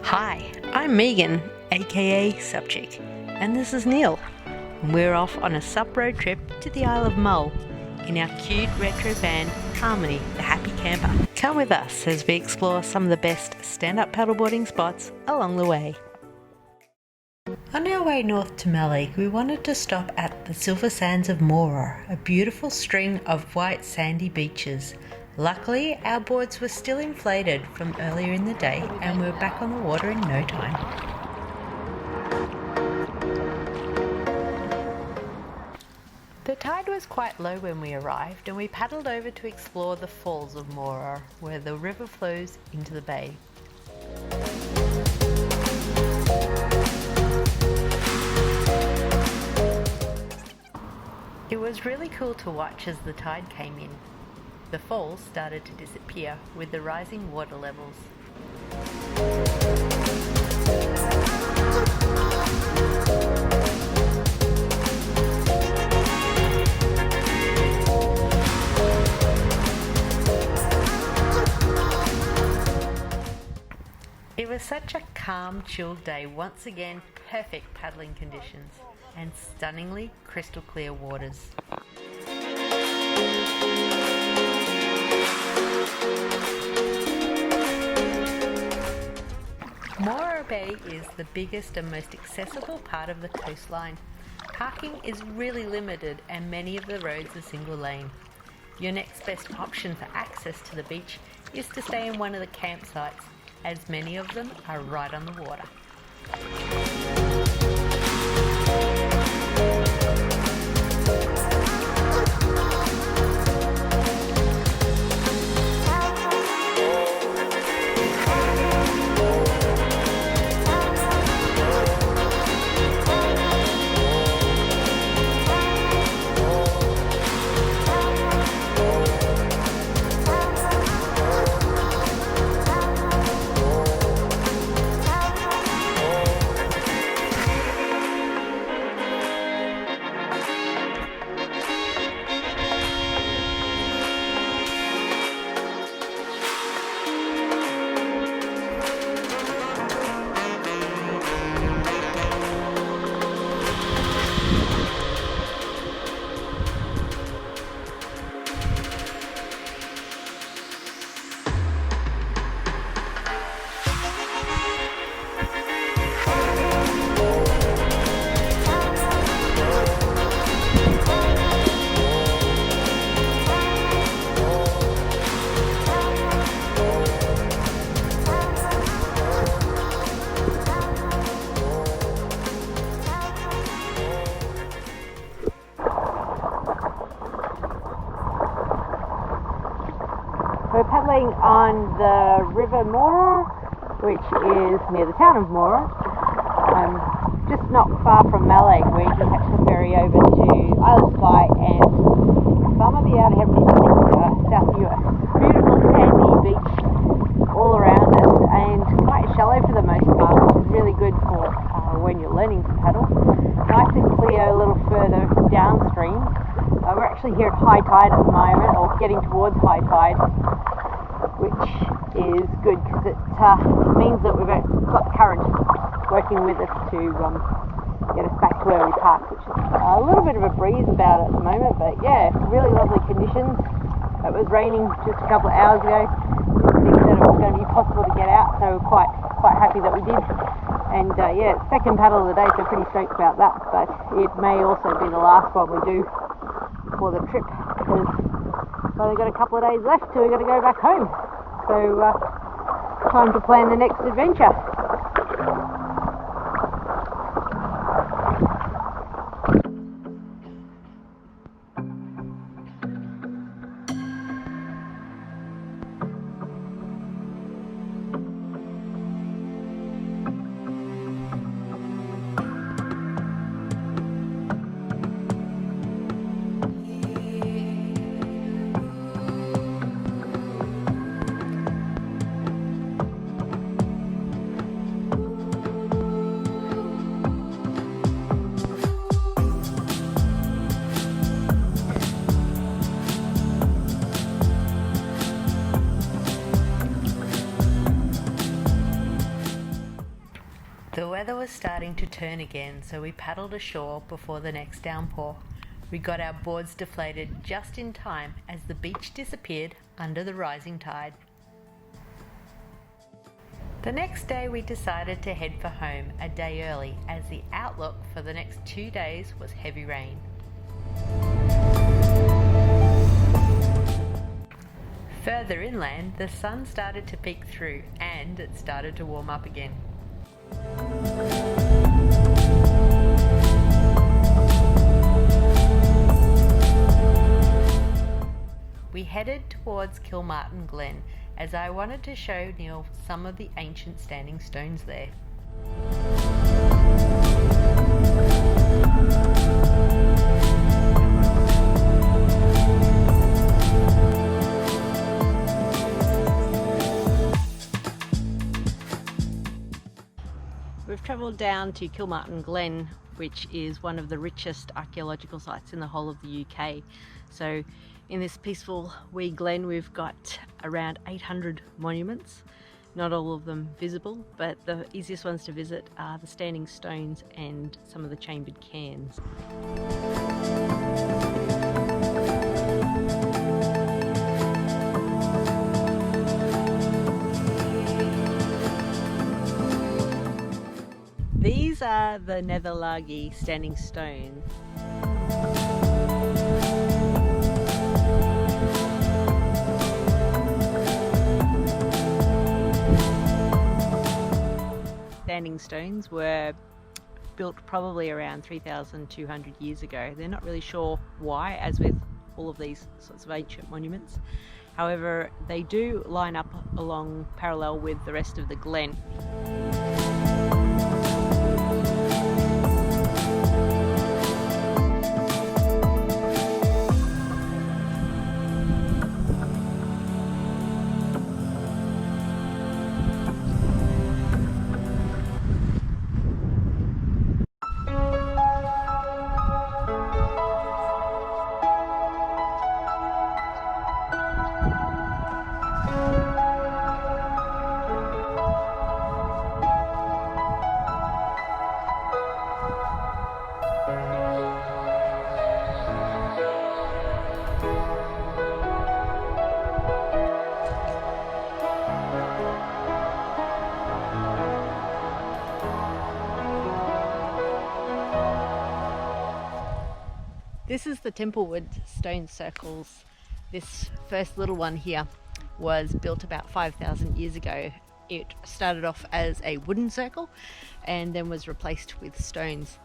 Hi, I'm Megan, aka Subchick, and this is Neil. We're off on a sup road trip to the Isle of Mull in our cute retro van, Harmony, the Happy Camper. Come with us as we explore some of the best stand-up paddleboarding spots along the way. On our way north to Mallee, we wanted to stop at the Silver Sands of Morar, a beautiful string of white sandy beaches. Luckily, our boards were still inflated from earlier in the day and we were back on the water in no time. The tide was quite low when we arrived and we paddled over to explore the falls of Mora, where the river flows into the bay. It was really cool to watch as the tide came in. The falls started to disappear with the rising water levels. It was such a calm, chilled day. Once again, perfect paddling conditions and stunningly crystal clear waters. Mora Bay is the biggest and most accessible part of the coastline. Parking is really limited and many of the roads are single lane. Your next best option for access to the beach is to stay in one of the campsites, as many of them are right on the water. We're paddling on the River Mora, which is near the town of Mora, just not far from Mallee, where you can catch the ferry over to Isle of Skye and some of the Outer Hebrides, I think South US. Beautiful sandy beach all around us and quite shallow for the most part, which is really good for when you're learning to paddle. Nice and clear a little further downstream. We're actually here at high tide at the moment, or getting towards high tide, which is good because it means that we've got the current working with us to get us back to where we parked, which is a little bit of a breeze about it at the moment, but yeah, really lovely conditions. It was raining just a couple of hours ago. Didn't think that it was going to be possible to get out, so we're quite happy that we did. And yeah, second paddle of the day, so pretty stoked about that, but it may also be the last one we do for the trip, because we've only got a couple of days left till we've got to go back home. So time to plan the next adventure. The weather was starting to turn again, so we paddled ashore before the next downpour. We got our boards deflated just in time as the beach disappeared under the rising tide. The next day we decided to head for home a day early as the outlook for the next 2 days was heavy rain. Further inland, the sun started to peek through and it started to warm up again. We headed towards Kilmartin Glen as I wanted to show Neil some of the ancient standing stones there. We've travelled down to Kilmartin Glen, which is one of the richest archaeological sites in the whole of the UK. So in this peaceful wee glen we've got around 800 monuments, not all of them visible, but the easiest ones to visit are the standing stones and some of the chambered cairns. These are the Netherlagi standing stones. Standing stones were built probably around 3,200 years ago. They're not really sure why, as with all of these sorts of ancient monuments. However, they do line up along parallel with the rest of the glen. This is the Templewood stone circles. This first little one here was built about 5,000 years ago. It started off as a wooden circle and then was replaced with stones.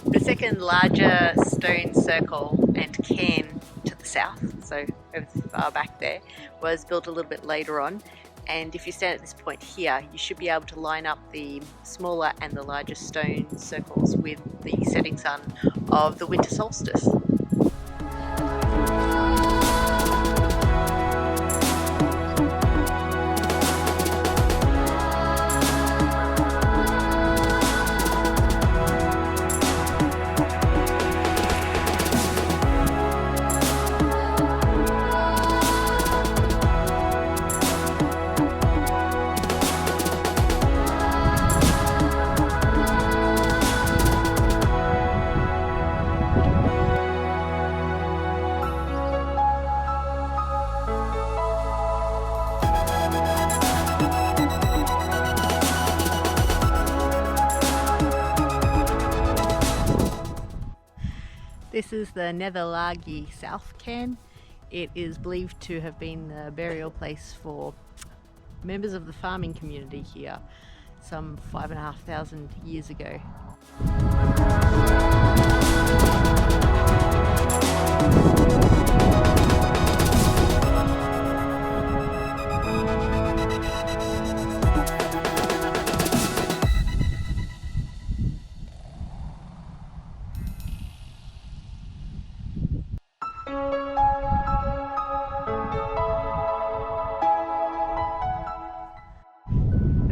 The second larger stone circle and cairn to the south, so over far back there, was built a little bit later on. And if you stand at this point here, you should be able to line up the smaller and the larger stone circles with the setting sun of the winter solstice. This is the Netherlagi South Cairn. It is believed to have been the burial place for members of the farming community here some 5,500 years ago.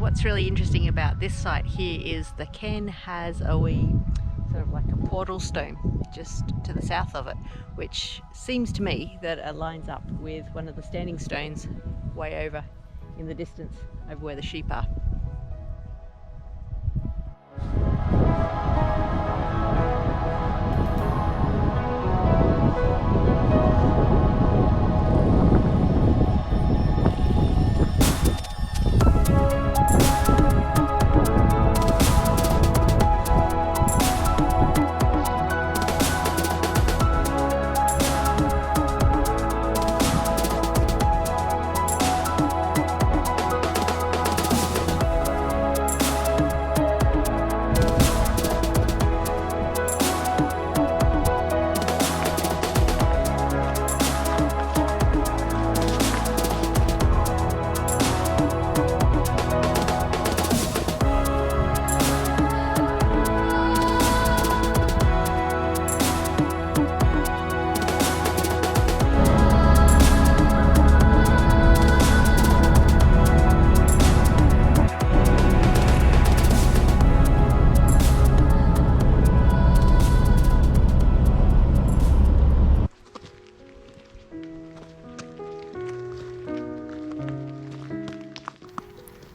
What's really interesting about this site here is the cairn has a wee sort of like a portal stone just to the south of it, which seems to me that it lines up with one of the standing stones way over in the distance over where the sheep are.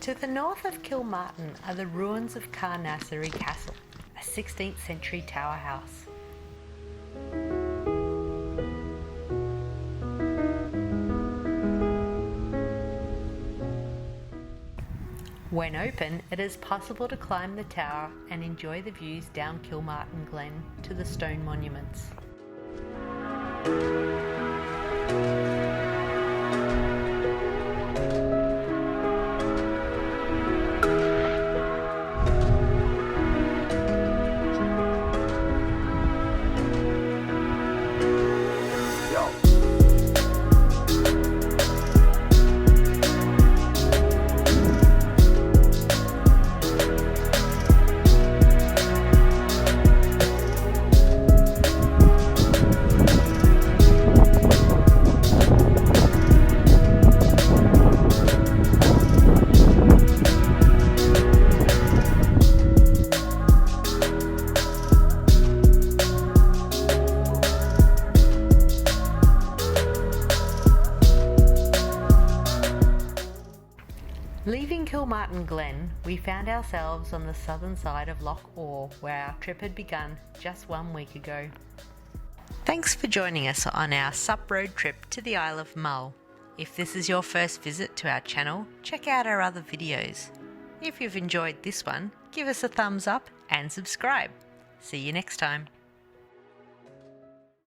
To the north of Kilmartin are the ruins of Carnassery Castle, a 16th century tower house. When open, it is possible to climb the tower and enjoy the views down Kilmartin Glen to the stone monuments. Leaving Kilmartin Glen, we found ourselves on the southern side of Loch Aur, where our trip had begun just 1 week ago. Thanks for joining us on our sup road trip to the Isle of Mull. If this is your first visit to our channel, check out our other videos. If you've enjoyed this one, give us a thumbs up and subscribe. See you next time.